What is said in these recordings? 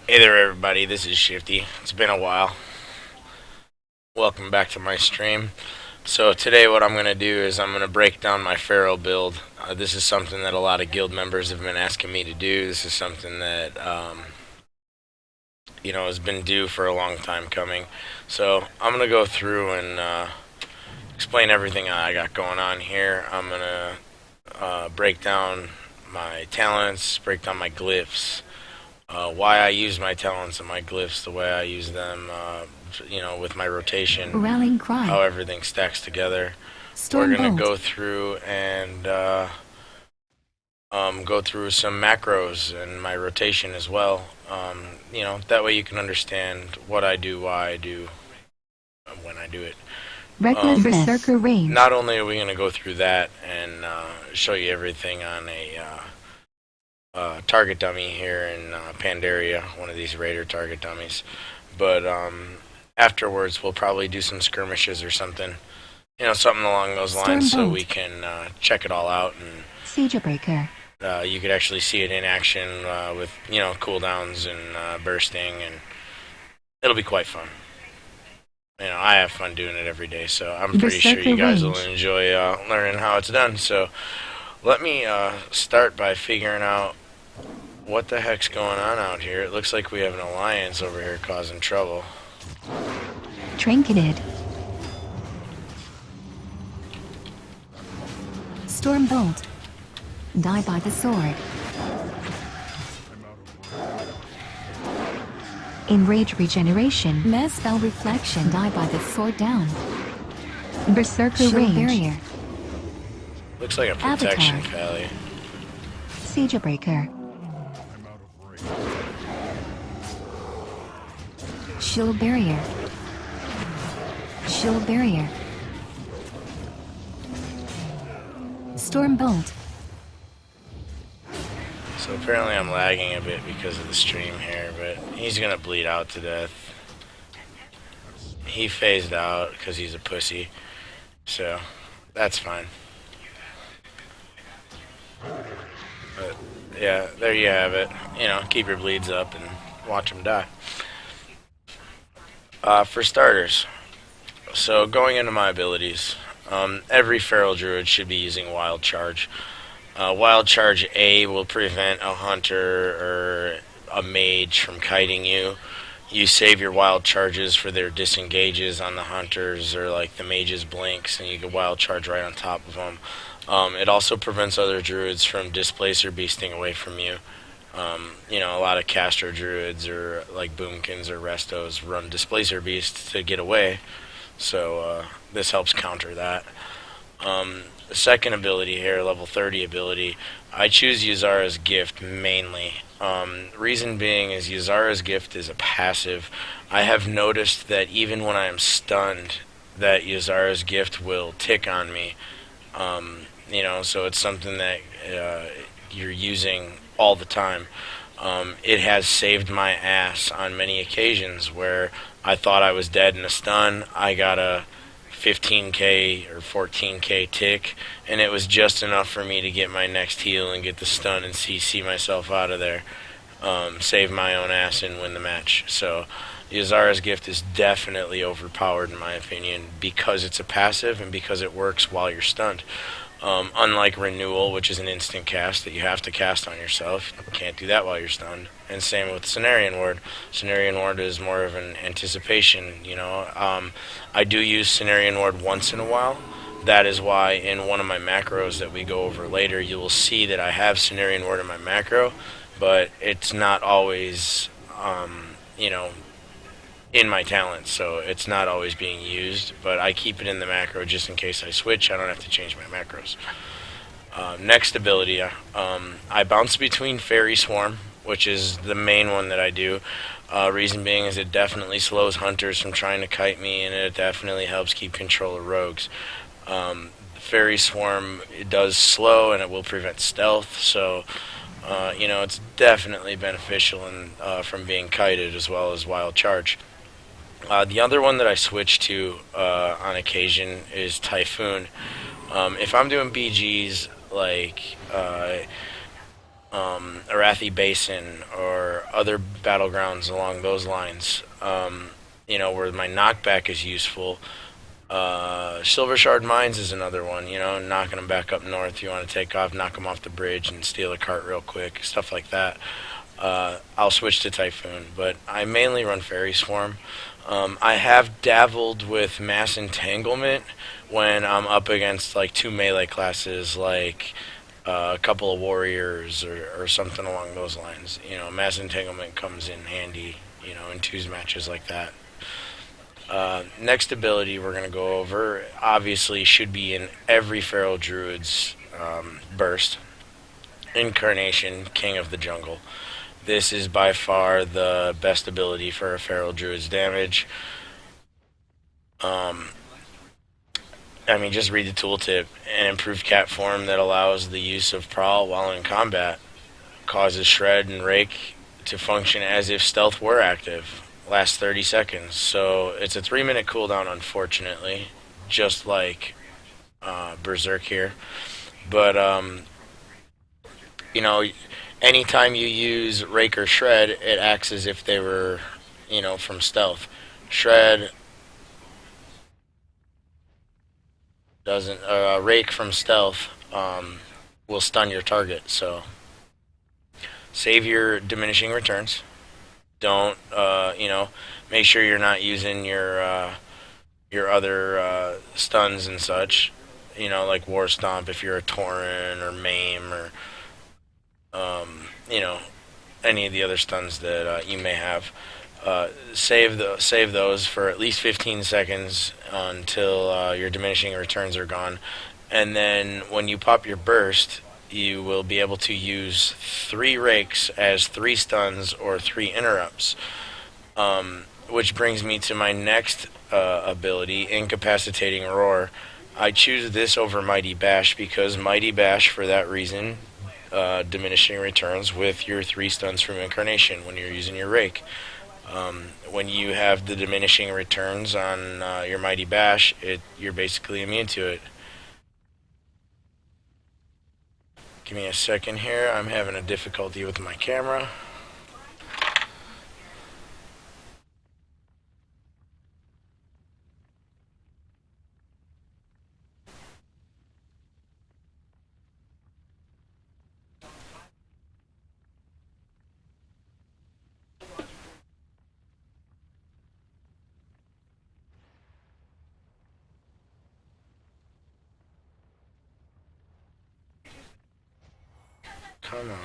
Hey there, everybody. This is Shifty. It's been a while. Welcome back to my stream. So today, what I'm going to do is I'm going to break down my Pharaoh build. This is something that a lot of guild members have been asking me to do. This is something that has been due for a long time coming. So I'm going to go through and explain everything I got going on here. I'm going to break down my talents, break down my glyphs, why I use my talents and my glyphs the way I use them, with my rotation, Rallying cry. how everything stacks together. Storm We're going to bolt. go through and go through some macros and my rotation as well. That way you can understand what I do, why I do, when I do it. Reckless Berserker range. Not only are we going to go through that and show you everything on a target dummy here in Pandaria, one of these Raider target dummies, but afterwards we'll probably do some skirmishes or something, something along those lines, so we can check it all out, and Siegebreaker. You could actually see it in action with cooldowns and bursting, and it'll be quite fun. I have fun doing it every day, so I'm pretty sure you guys will enjoy learning how it's done. So let me start by figuring out what the heck's going on out here. It looks like we have an alliance over here causing trouble. Trinketed. Storm bolt. Die by the sword. Enrage regeneration. Mass spell reflection. Die by the sword down. Berserker range. Barrier. Looks like a protection valley. Siegebreaker. Shield barrier. Shield barrier. Storm bolt. So apparently I'm lagging a bit because of the stream here, but he's gonna bleed out to death. He phased out because he's a pussy, so that's fine. But yeah, there you have it. Keep your bleeds up and watch them die. For starters, so going into my abilities, every Feral Druid should be using Wild Charge. Wild Charge A will prevent a hunter or a mage from kiting you. You save your Wild Charges for their disengages on the hunters or like the mage's blinks, and you can Wild Charge right on top of them. It also prevents other druids from displacer beasting away from you. A lot of Castro druids or like Boomkins or Restos run displacer beasts to get away, so this helps counter that. The second ability here, level 30 ability, I choose Yuzara's Gift mainly. Reason being is Yuzara's Gift is a passive. I have noticed that even when I am stunned, that Yuzara's Gift will tick on me. So it's something that you're using all the time. It has saved my ass on many occasions where I thought I was dead in a stun. I got a 15k or 14k tick, and it was just enough for me to get my next heal and get the stun and CC myself out of there, save my own ass and win the match. So Yuzara's Gift is definitely overpowered in my opinion because it's a passive and because it works while you're stunned. Unlike Renewal, which is an instant cast that you have to cast on yourself, you can't do that while you're stunned. And same with Cenarian Ward. Cenarian Ward is more of an anticipation, I do use Cenarian Ward once in a while. That is why in one of my macros that we go over later, you will see that I have Cenarian Ward in my macro, but it's not always, in my talents, so it's not always being used, but I keep it in the macro just in case I switch. I don't have to change my macros. Next ability, I bounce between Fairy Swarm, which is the main one that I do. Reason being is it definitely slows hunters from trying to kite me, and it definitely helps keep control of rogues. Fairy Swarm, it does slow, and it will prevent stealth, so it's definitely beneficial from being kited as well as Wild Charge. The other one that I switch to on occasion is Typhoon. If I'm doing BGs like Arathi Basin or other battlegrounds along those lines. Where my knockback is useful. Silver Shard Mines is another one. Knocking them back up north. You want to take off, knock them off the bridge, and steal a cart real quick. Stuff like that. I'll switch to Typhoon, but I mainly run Fairy Swarm. I have dabbled with Mass Entanglement when I'm up against like two melee classes, like a couple of warriors or something along those lines. Mass Entanglement comes in handy, in twos matches like that. Next ability we're going to go over, obviously should be in every Feral Druid's burst. Incarnation, King of the Jungle. This is by far the best ability for a Feral Druid's damage. Just read the tooltip. An improved cat form that allows the use of Prowl while in combat. Causes Shred and Rake to function as if stealth were active. Lasts 30 seconds. So it's a 3-minute cooldown, unfortunately. Just like Berserk here. But, anytime you use Rake or Shred, it acts as if they were, from stealth. Shred doesn't. Rake from stealth will stun your target. So save your diminishing returns. Don't, make sure you're not using your other stuns and such. Like War Stomp if you're a Tauren or Maim or any of the other stuns that you may have. Save those for at least 15 seconds until your diminishing returns are gone, and then when you pop your burst, you will be able to use 3 rakes as 3 stuns or 3 interrupts. Which brings me to my next ability, Incapacitating Roar. I choose this over Mighty Bash because Mighty Bash, for that reason, diminishing returns with your 3 stuns from Incarnation when you're using your Rake. When you have the diminishing returns on your Mighty Bash, you're basically immune to it. Give me a second here. I'm having a difficulty with my camera. Come on.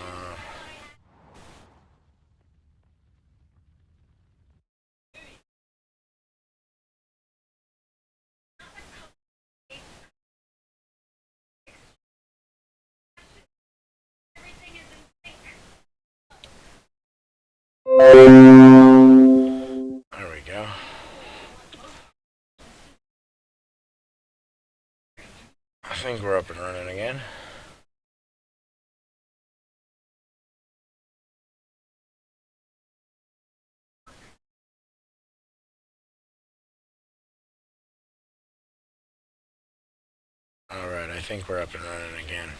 There we go. I think we're up and running again. Alright, I think we're up and running again.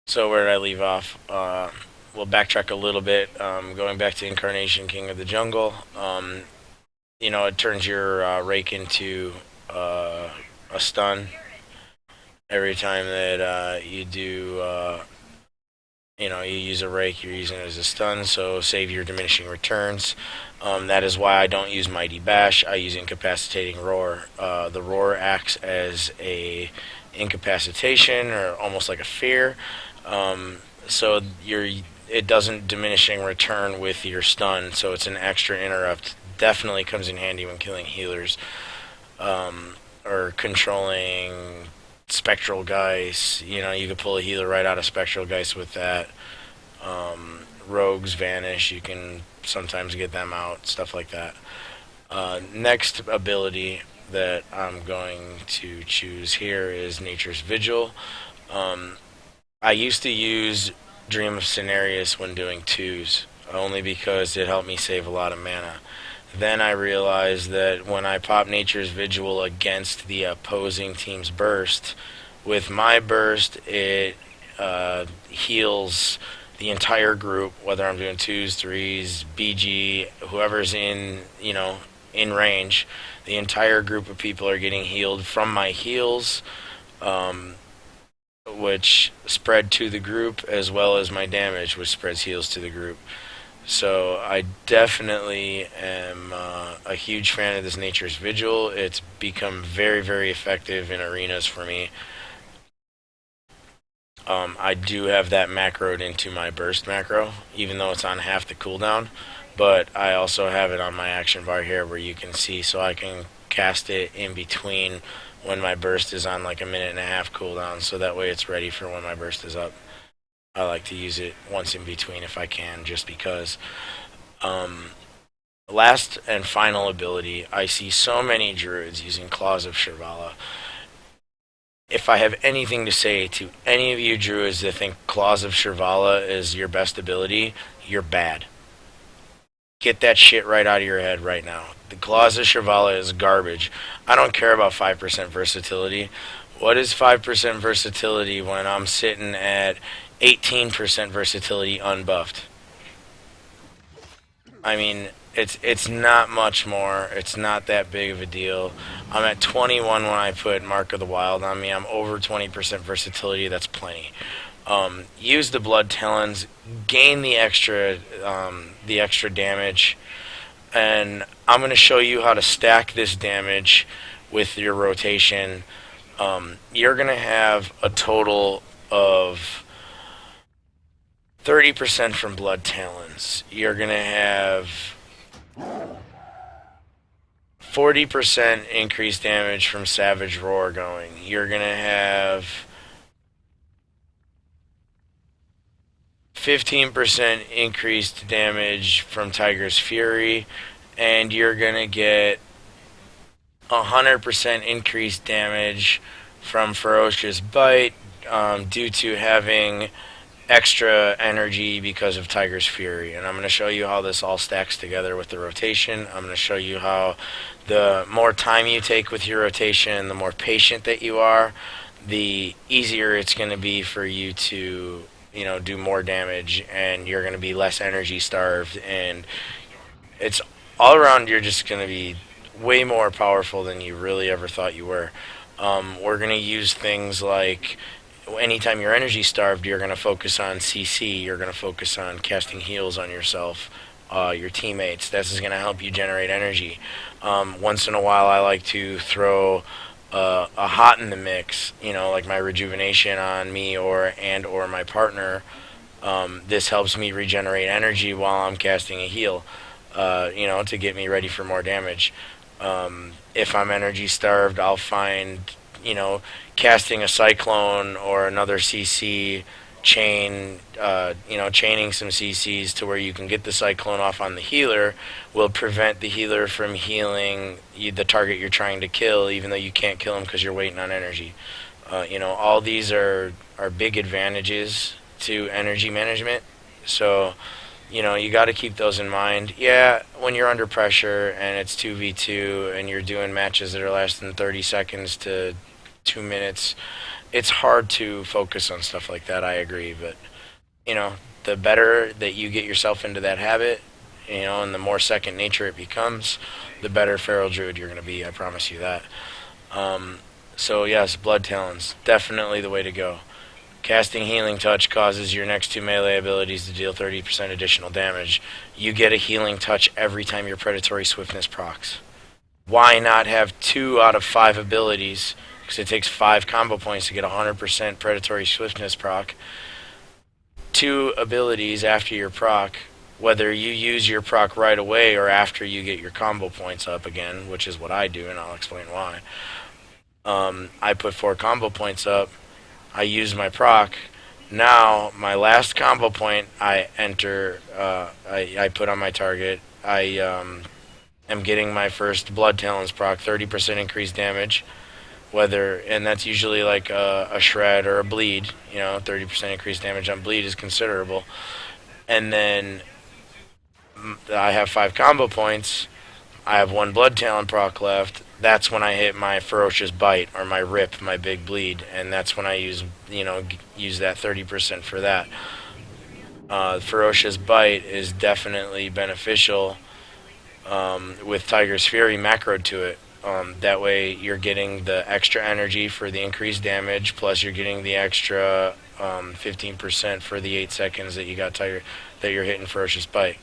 So where did I leave off? We'll backtrack a little bit. Going back to Incarnation, King of the Jungle. It turns your Rake into a stun. Every time that you do, you use a Rake, you're using it as a stun, so save your diminishing returns. That is why I don't use Mighty Bash. I use Incapacitating Roar. The Roar acts as a incapacitation or almost like a fear. So it doesn't diminishing return with your stun, so it's an extra interrupt. Definitely comes in handy when killing healers or controlling Spectral Geist. You could pull a healer right out of Spectral Geist with that. Rogues vanish, you can sometimes get them out, stuff like that. Next ability that I'm going to choose here is Nature's Vigil. I used to use Dream of Cenarius when doing twos, only because it helped me save a lot of mana. Then I realized that when I pop Nature's Vigil against the opposing team's burst, with my burst it heals the entire group, whether I'm doing twos, threes, BG, whoever's in range, the entire group of people are getting healed from my heals, um, which spread to the group, as well as my damage, which spreads heals to the group. So I definitely am a huge fan of this Nature's Vigil. It's become very, very effective in arenas for me. I do have that macroed into my burst macro, even though it's on half the cooldown. But I also have it on my action bar here where you can see, so I can cast it in between when my burst is on like a minute and a half cooldown, so that way it's ready for when my burst is up. I like to use it once in between if I can, just because. Um, Last and final ability, I see so many druids using Claws of Shirvala. If I have anything to say to any of you druids that think Claws of Shirvala is your best ability, you're bad. Get that shit right out of your head right now. The Claws of Shirvala is garbage. I don't care about 5% versatility. What is 5% versatility when I'm sitting at 18% versatility unbuffed? I mean, it's not much more. It's not that big of a deal. I'm at 21 when I put Mark of the Wild on me. I'm over 20% versatility. That's plenty. Use the Blood Talons, gain the extra damage, and I'm going to show you how to stack this damage with your rotation. You're going to have a total of 30% from Blood Talons. You're going to have 40% increased damage from Savage Roar going. You're going to have 15% increased damage from Tiger's Fury, and you're going to get 100% increased damage from Ferocious Bite due to having extra energy because of Tiger's Fury. And I'm going to show you how this all stacks together with the rotation. I'm going to show you how the more time you take with your rotation, the more patient that you are, the easier it's going to be for you to do more damage, and you're going to be less energy starved, and it's all around, you're just going to be way more powerful than you really ever thought you were. We're going to use things like, anytime you're energy starved, you're going to focus on CC, you're going to focus on casting heals on yourself, your teammates. This is going to help you generate energy. Once in a while, I like to throw a hot in the mix, like my rejuvenation on me or my partner. This helps me regenerate energy while I'm casting a heal, to get me ready for more damage. If I'm energy starved, I'll find, casting a Cyclone or another CC chain, chaining some CCs to where you can get the Cyclone off on the healer will prevent the healer from healing the target you're trying to kill, even though you can't kill him because you're waiting on energy. All these are big advantages to energy management. So, you got to keep those in mind. Yeah, when you're under pressure and it's 2v2 and you're doing matches that are less than 30 seconds to 2 minutes, it's hard to focus on stuff like that. I agree, but the better that you get yourself into that habit, and the more second nature it becomes, the better Feral Druid you're going to be. I promise you that. So yes, Blood Talons, definitely the way to go. Casting Healing Touch causes your next two melee abilities to deal 30% additional damage. You get a Healing Touch every time your Predatory Swiftness procs. Why not have 2 out of 5 abilities? Because it takes 5 combo points to get 100% Predatory Swiftness proc. 2 abilities after your proc, whether you use your proc right away or after you get your combo points up again, which is what I do, and I'll explain why. I put 4 combo points up. I use my proc. Now, my last combo point I enter, I put on my target. I am getting my first Blood Talons proc, 30% increased damage. And that's usually like a shred or a bleed. 30% increased damage on bleed is considerable. And then I have 5 combo points. I have 1 Blood Talon proc left. That's when I hit my Ferocious Bite or my Rip, my big bleed, and that's when I use that 30% for that. Ferocious Bite is definitely beneficial with Tiger's Fury macroed to it. That way you're getting the extra energy for the increased damage, plus you're getting the extra 15% for the 8 seconds that you got Tiger that you're hitting Ferocious Bite.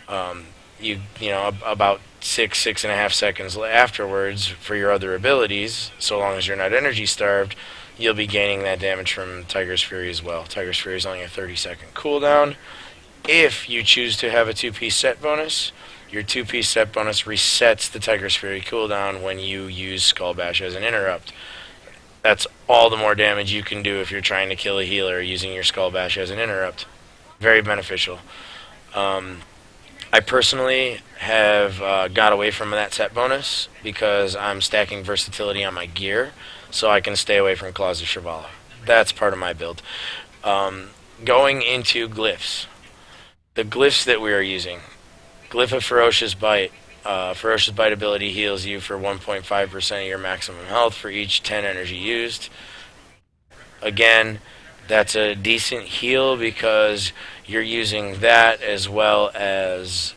About 6.5 seconds afterwards for your other abilities, so long as you're not energy starved, you'll be gaining that damage from Tiger's Fury as well. Tiger's Fury is only a 30-second cooldown. If you choose to have a 2-piece set bonus, your 2-piece set bonus resets the Tiger's Fury cooldown when you use Skull Bash as an interrupt. That's all the more damage you can do if you're trying to kill a healer using your Skull Bash as an interrupt. Very beneficial. I personally have got away from that set bonus because I'm stacking versatility on my gear, so I can stay away from Claws of Shirvallah. That's part of my build. Going into glyphs. The glyphs that we are using. Glyph of Ferocious Bite. Ferocious Bite ability heals you for 1.5% of your maximum health for each 10 energy used. Again, that's a decent heal because you're using that as well as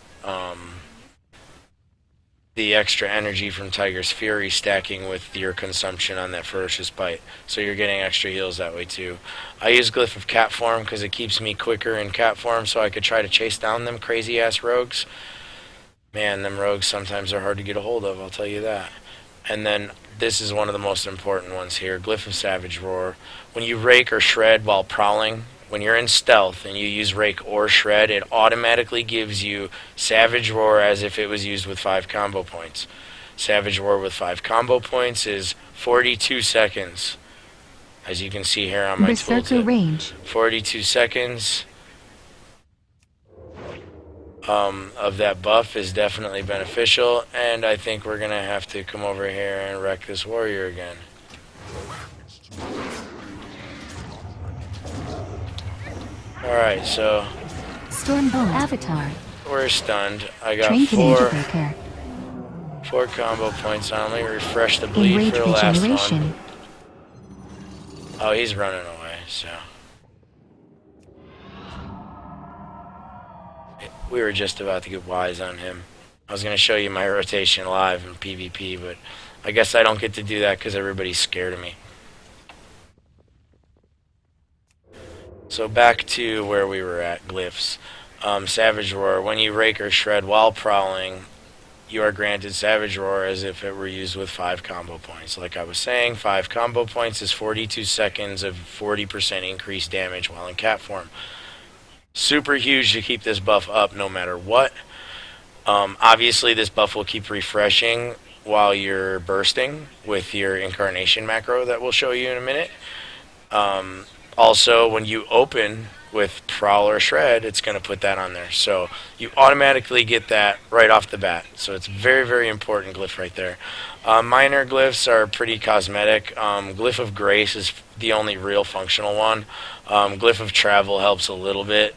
the extra energy from Tiger's Fury stacking with your consumption on that Ferocious Bite. So you're getting extra heals that way too. I use Glyph of Cat Form because it keeps me quicker in cat form so I could try to chase down them crazy ass rogues. Man, them rogues sometimes are hard to get a hold of, I'll tell you that. And then this is one of the most important ones here, Glyph of Savage Roar. When you rake or shred while prowling, when you're in stealth and you use rake or shred, it automatically gives you Savage Roar as if it was used with 5 combo points. Savage Roar with 5 combo points is 42 seconds. As you can see here on my tooltip. Range. 42 seconds of that buff is definitely beneficial, and I think we're going to have to come over here and wreck this warrior again. Alright, so Stormbolt Avatar. we're stunned. I got Trinket Breaker. 4 combo points on. Let me refresh the bleed Enrage for the last Regeneration. one. Oh, he's running away, so. We were just about to get wise on him. I was going to show you my rotation live in PvP, but I guess I don't get to do that because everybody's scared of me. So back to where we were at, glyphs. Savage Roar. When you rake or shred while prowling, you are granted Savage Roar as if it were used with 5 combo points. Like I was saying, 5 combo points is 42 seconds of 40% increased damage while in cat form. Super huge to keep this buff up no matter what. Obviously, this buff will keep refreshing while you're bursting with your Incarnation macro that we'll show you in a minute. Also, when you open with Prowl or Shred, it's going to put that on there. So you automatically get that right off the bat. So it's very, very important glyph right there. Minor glyphs are pretty cosmetic. Glyph of Grace is the only real functional one. Glyph of Travel helps a little bit.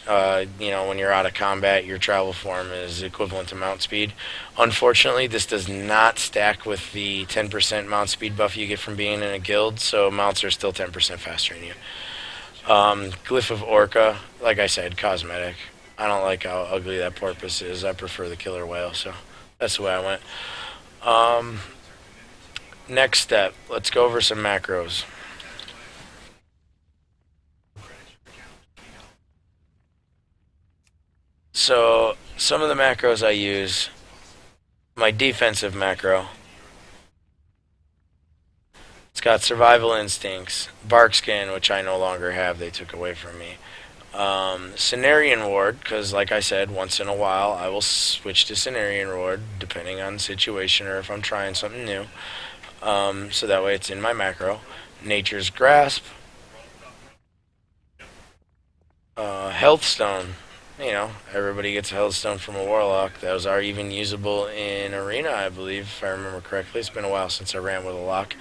When you're out of combat, your travel form is equivalent to mount speed. Unfortunately, this does not stack with the 10% mount speed buff you get from being in a guild, so mounts are still 10% faster than you. Glyph of Orca, like I said, cosmetic. I don't like how ugly that porpoise is. I prefer the killer whale, so that's the way I went. Next step, let's go over some macros. So, some of the macros I use, my defensive macro, it's got Survival Instincts, Barkskin, which I no longer have, they took away from me. Cenarian Ward, because like I said, once in a while I will switch to Cenarian Ward, depending on the situation or if I'm trying something new. So that way it's in my macro. Nature's Grasp, Health Stone. Everybody gets a Health Stone from a Warlock. Those are even usable in Arena, I believe, if I remember correctly. It's been a while since I ran with a lock.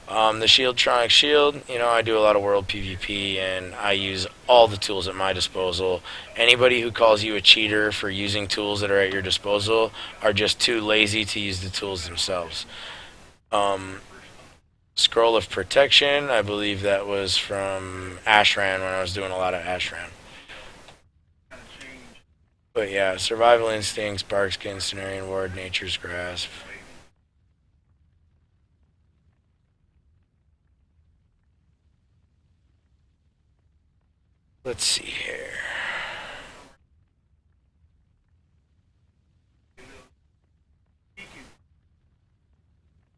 The Shieldtronic Shield, I do a lot of World PvP, and I use all the tools at my disposal. Anybody who calls you a cheater for using tools that are at your disposal are just too lazy to use the tools themselves. Scroll of Protection, I believe that was from Ashran when I was doing a lot of Ashran. But yeah, survival instincts, barkskin, Cenarian ward, nature's grasp. Let's see here.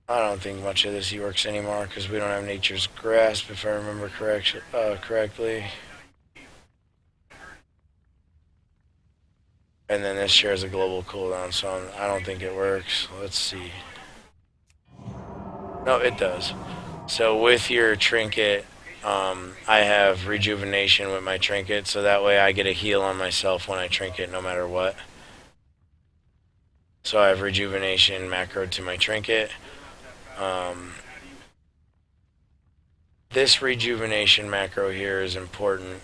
I don't think much of this works anymore because we don't have nature's grasp, if I remember correctly. And then this shares a global cooldown, so I don't think it works. Let's see. No, it does. So with your trinket, I have rejuvenation with my trinket, so that way I get a heal on myself when I trinket no matter what. So I have rejuvenation macro to my trinket. This rejuvenation macro here is important.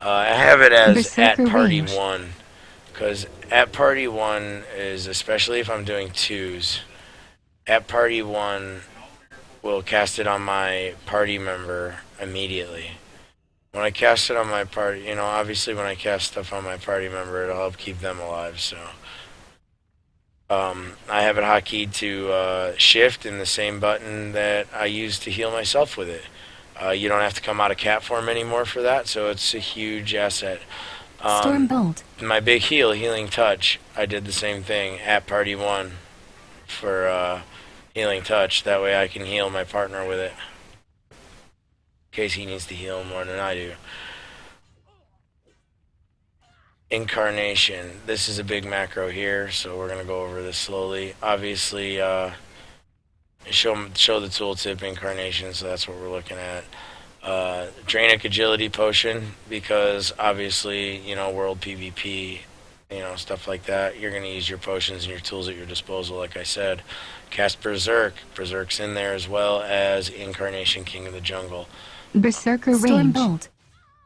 I have it as Berserker at party range. 1, because at party 1 is, especially if I'm doing 2s, at party 1 will cast it on my party member immediately. When I cast it on my party, obviously when I cast stuff on my party member, it'll help keep them alive, so. I have it hotkeyed to shift in the same button that I use to heal myself with it. You don't have to come out of cat form anymore for that, so it's a huge asset. Stormbolt. My big heal, Healing Touch, I did the same thing at party 1 for Healing Touch. That way I can heal my partner with it, in case he needs to heal more than I do. Incarnation. This is a big macro here, so we're going to go over this slowly. Obviously, show the tooltip Incarnation, so that's what we're looking at. Drainic Agility Potion, because obviously, World PvP, stuff like that. You're going to use your potions and your tools at your disposal, like I said. Cast Berserk. Berserk's in there, as well as Incarnation King of the Jungle. Berserker range. Stormbolt.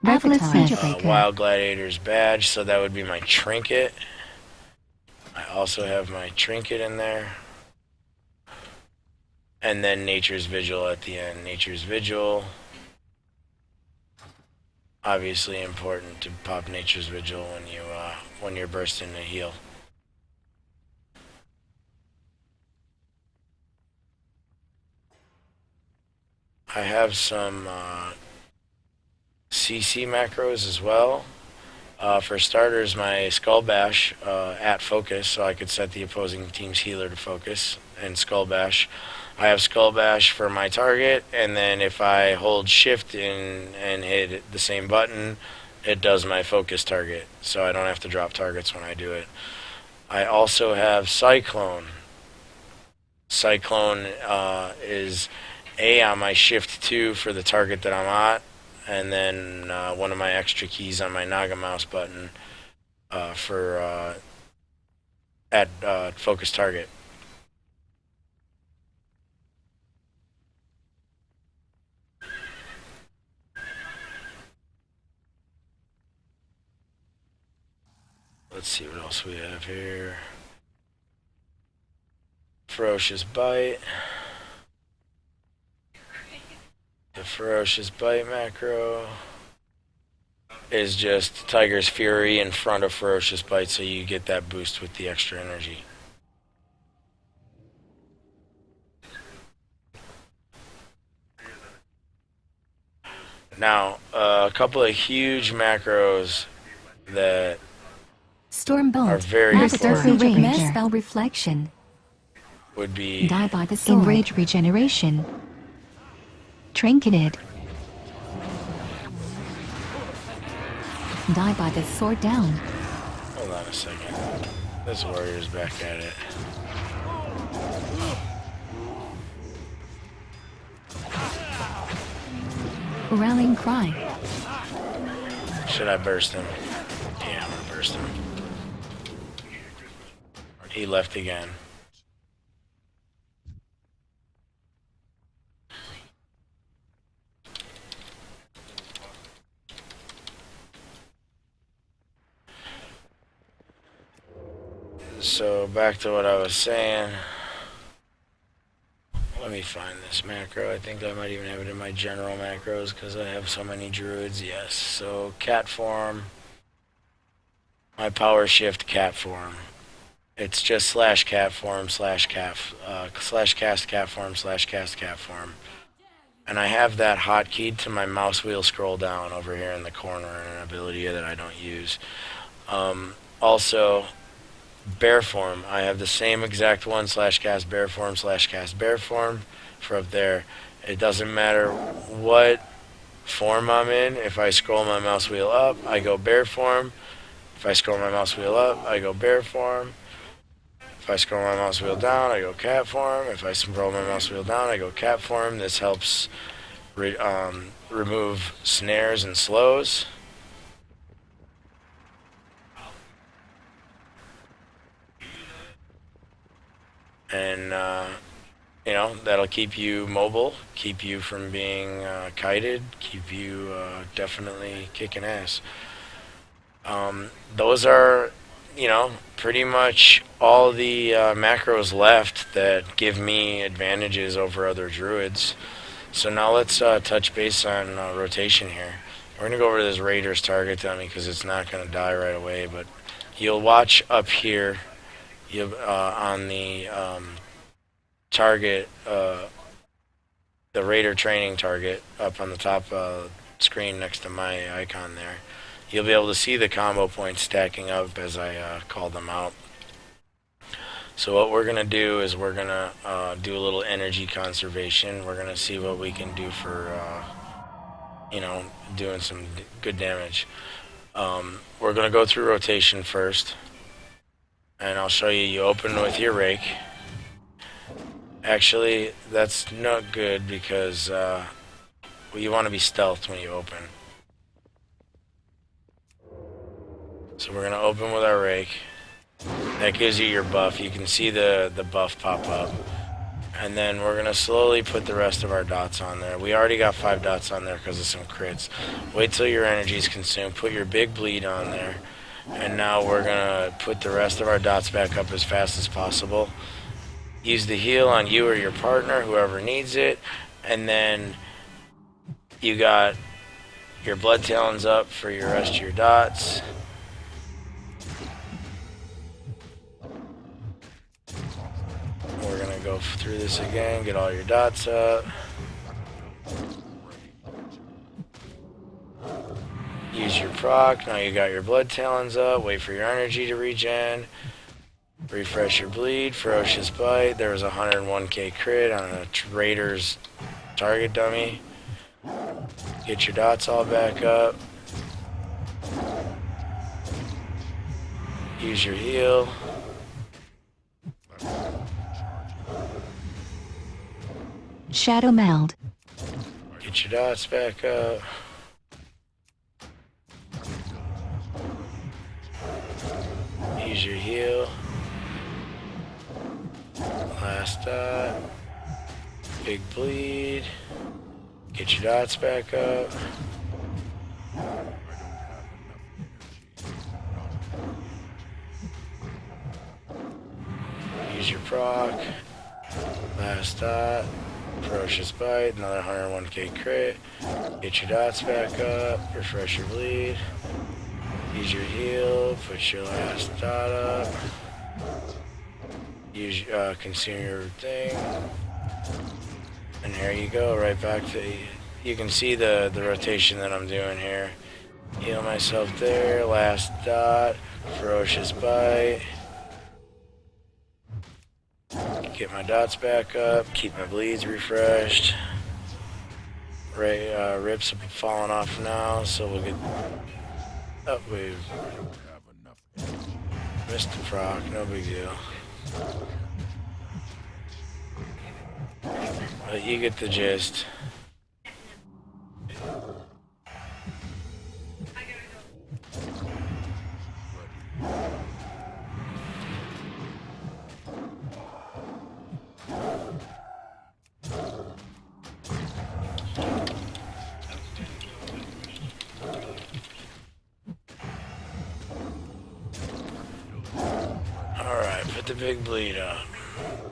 Avatar. Wild Gladiator's Badge, so that would be my trinket. I also have my trinket in there. And then Nature's Vigil at the end. Nature's Vigil. Obviously important to pop Nature's Vigil when you're bursting to heal. I have some CC macros as well. For starters, my Skull Bash at focus, so I could set the opposing team's healer to focus and Skull Bash. I have Skull Bash for my target, and then if I hold Shift and hit the same button, it does my focus target, so I don't have to drop targets when I do it. I also have Cyclone. Cyclone is A on my Shift 2 for the target that I'm at, and then one of my extra keys on my Naga mouse button for at focus target. Let's see what else we have here. Ferocious Bite. The Ferocious Bite macro is just Tiger's Fury in front of Ferocious Bite, so you get that boost with the extra energy. Now, a couple of huge macros that Stormbolt. are very important Range. Spell Reflection. would be Die by the sword. Enrage Regeneration. Trinketed. Die by the sword down. Hold on a second. This warrior's back at it. Rallying Cry. Should I burst him? Yeah, I'm gonna burst him. He left again. So back to what I was saying. Let me find this macro. I think I might even have it in my general macros because I have so many druids. Yes. So cat form. my power shift cat form. It's just slash cat form slash slash cast cat form slash cast cat form. And I have that hotkeyed to my mouse wheel scroll down over here in the corner, an ability that I don't use. Also, bear form. I have the same exact one, slash cast bear form slash cast bear form for up there. It doesn't matter what form I'm in. If I scroll my mouse wheel up, I go bear form. If I scroll my mouse wheel up, I go bear form. If I scroll my mouse wheel down, I go cat form. If I scroll my mouse wheel down, I go cat form. This helps remove snares and slows. And, you know, that'll keep you mobile, keep you from being kited, keep you definitely kicking ass. Those are, you know, pretty much all the macros left that give me advantages over other druids. So now let's touch base on rotation here. We're going to go over this Raider's target dummy because it's not going to die right away, but you'll watch up here on the target, the Raider training target up on the top screen next to my icon there. You'll be able to see the combo points stacking up as I call them out. So what we're going to do is we're going to do a little energy conservation. We're going to see what we can do for, you know, doing some good damage. We're going to go through rotation first. And I'll show you. You open with your rake. Actually, that's not good because well, you want to be stealthed when you open. So we're going to open with our rake. That gives you your buff. You can see the buff pop up. And then we're going to slowly put the rest of our dots on there. We already got 5 dots on there because of some crits. Wait till your energy is consumed. Put your big bleed on there. And now we're going to put the rest of our dots back up as fast as possible. Use the heal on you or your partner, whoever needs it. And then you got your blood talons up for your rest of your dots. We're going to go through this again, get all your dots up. Use your proc. Now you got your blood talons up. Wait for your energy to regen. Refresh your bleed. Ferocious bite. There was a 101k crit on a Raider's target dummy. Get your dots all back up. Use your heal. Shadow meld. Get your dots back up. Use your heal. Last dot. Big bleed. Get your dots back up. Use your proc. Last dot. Ferocious bite. Another 101k crit. Get your dots back up. Refresh your bleed. Use your heal. Put your last dot up. Use consume your thing. And there you go. Right back to you can see the rotation that I'm doing here. Heal myself there. Last dot. Ferocious bite. Get my dots back up. Keep my bleeds refreshed. Rips have fallen off now, so we'll get. Oh, we missed the proc. No big deal. But you get the gist. Alright, put the big bleed up.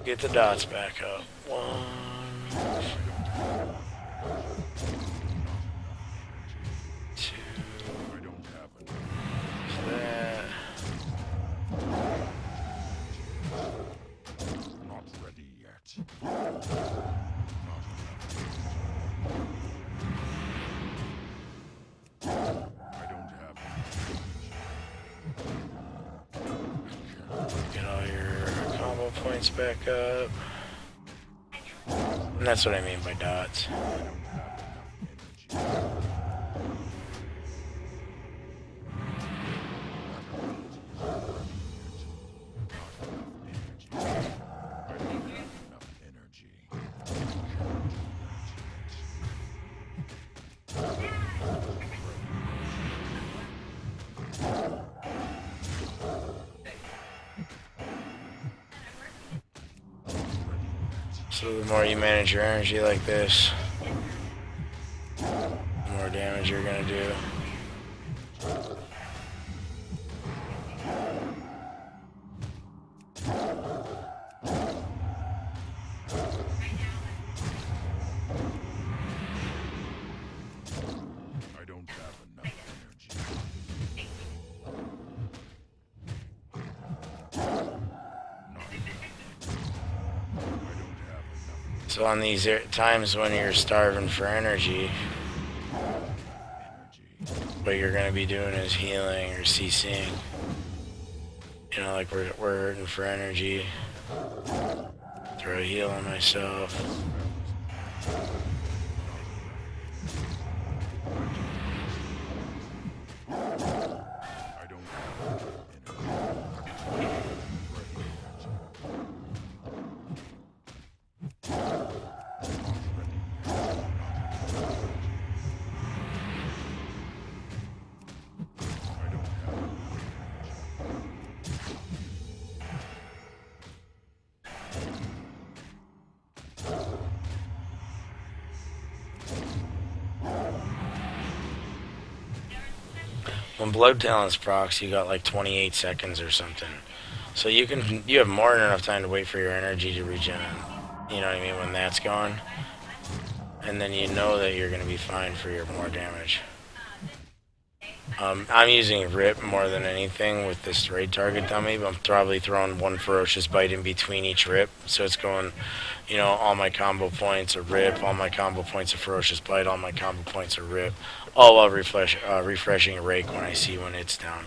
Get the dots back up. 1, 2. That. points back up. And that's what I mean by dots. So the more you manage your energy like this, the more damage you're gonna do. I don't have enough energy. So on these times when you're starving for energy, what you're gonna be doing is healing or CCing. You know, like we're hurting for energy. Throw a heal on myself. When Blood Talents procs, you got like 28 seconds or something. So you have more than enough time to wait for your energy to regen. You know what I mean? When that's gone. And then you know that you're going to be fine for your more damage. I'm using Rip more than anything with this raid target dummy, but I'm probably throwing one Ferocious Bite in between each Rip. So it's going, you know, all my combo points are Rip, all my combo points are Ferocious Bite, all my combo points are Rip. All while refreshing Rake when I see when it's down.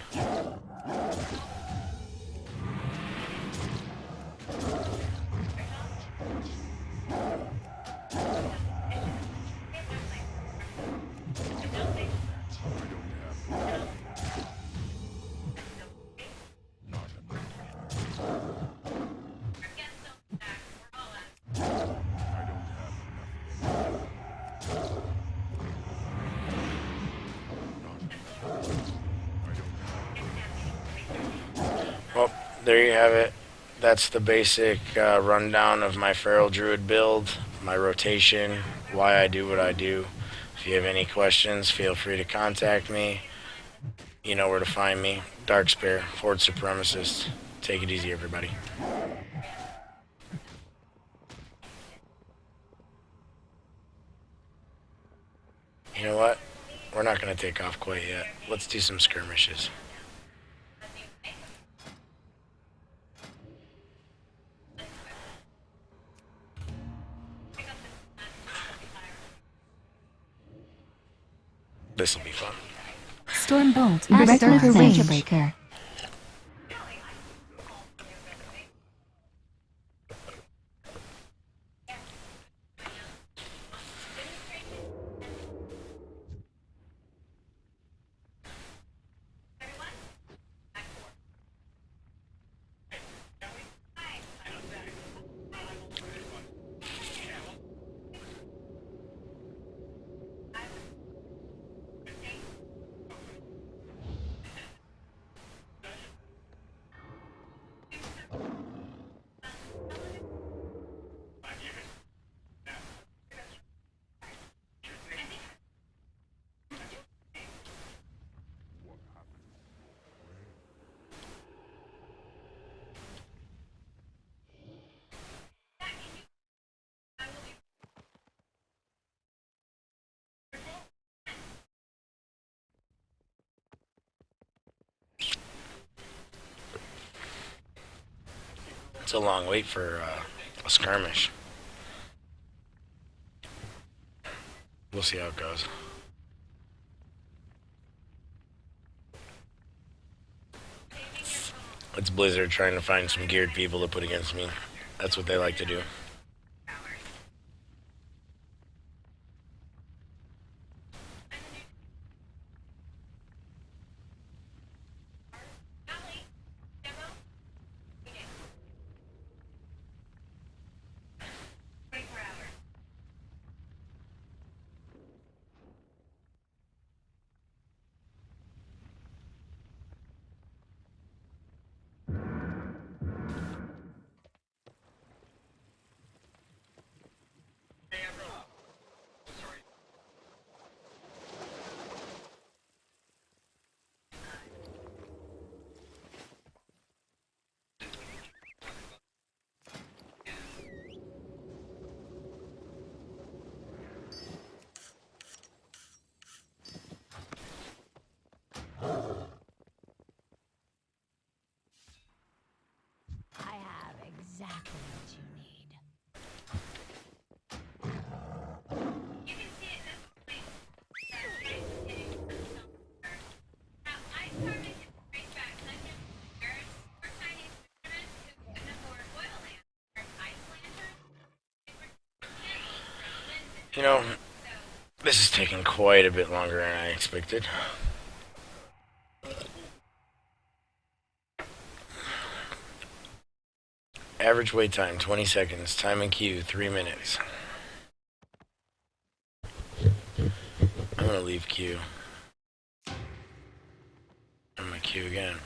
Well, there you have it. That's the basic rundown of my Feral Druid build, my rotation, why I do what I do. If you have any questions, feel free to contact me. You know where to find me. Darkspear, Horde Supremacist. Take it easy, everybody. You know what? We're not going to take off quite yet. Let's do some skirmishes. This'll be fun. Stormbolt, Berserker Ranger Breaker. It's a long wait for a skirmish. We'll see how it goes. It's Blizzard trying to find some geared people to put against me. That's what they like to do. I have exactly what you need. You know, this is taking quite a bit longer than I expected. Average wait time 20 seconds. Time in queue 3 minutes. I'm gonna leave queue. I'm gonna queue again.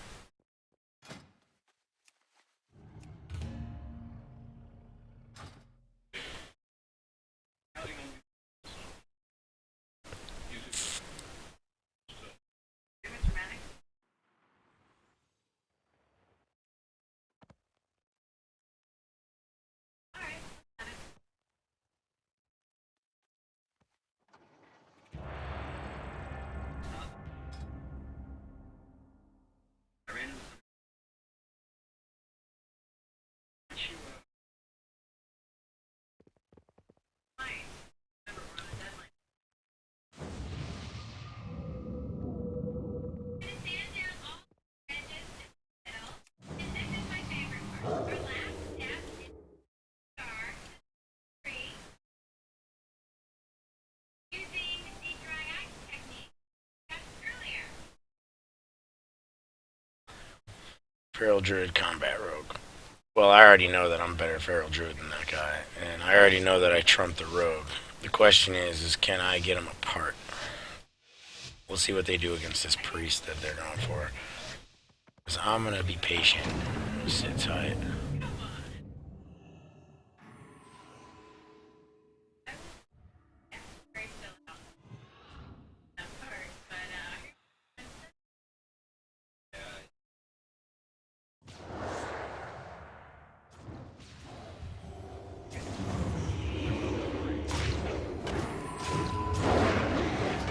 Feral Druid Combat Rogue. Well, I already know that I'm better Feral Druid than that guy, and I already know that I trump the Rogue. The question is can I get them apart? We'll see what they do against this priest that they're going for. Because I'm gonna be patient. Sit tight.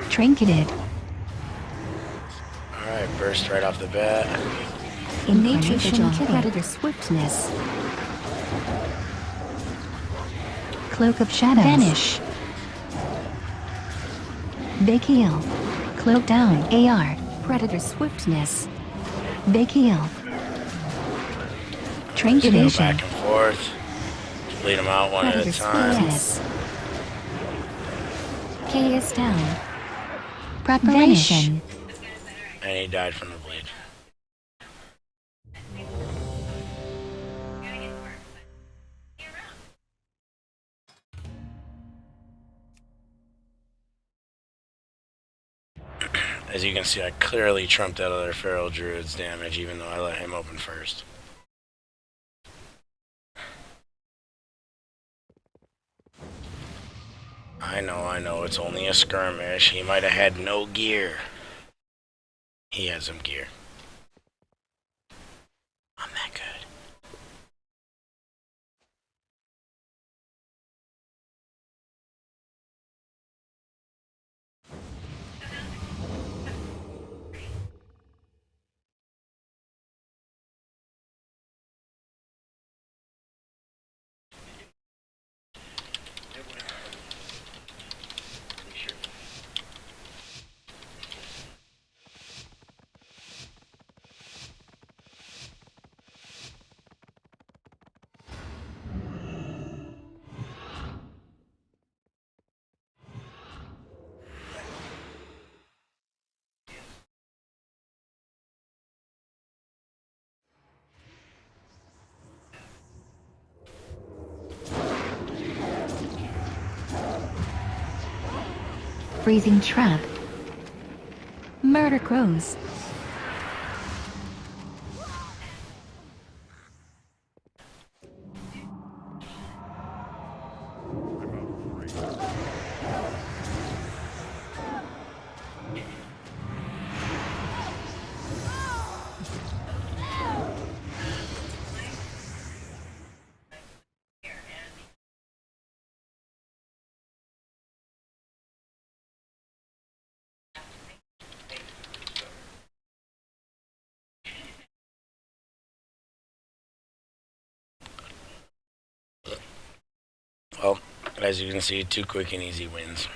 Trinketed. Alright, burst right off the bat. Incarnation Predator Swiftness. Cloak of Shadows. Vanish. Big Heal. Cloak down. AR. Predator Swiftness. Big Heal. Just go Trinketation. back and forth. Just lead them out one at a Predator time. Swiftness. Chaos down. Preparation. And he died from the blade. As you can see, I clearly trumped that other Feral Druid's damage, even though I let him open first. I know, it's only a skirmish. He might have had no gear. He has some gear. I'm that good. Freezing trap. Murder crows. I'm out of range. Well, as you can see, 2 quick and easy wins.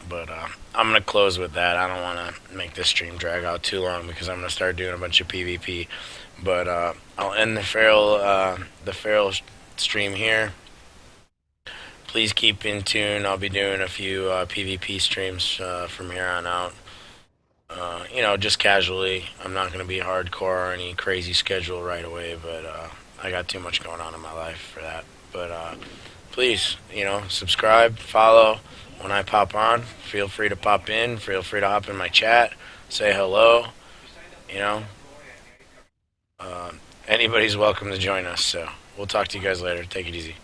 But I'm gonna close with that. I don't want to make this stream drag out too long because I'm gonna start doing a bunch of PvP. But I'll end the feral stream here. Please keep in tune. I'll be doing a few PvP streams from here on out. You know, just casually. I'm not gonna be hardcore or any crazy schedule right away, but I got too much going on in my life for that. But please, you know, subscribe, follow. When I pop on, feel free to pop in. Feel free to hop in my chat, say hello. You know, anybody's welcome to join us. So we'll talk to you guys later. Take it easy.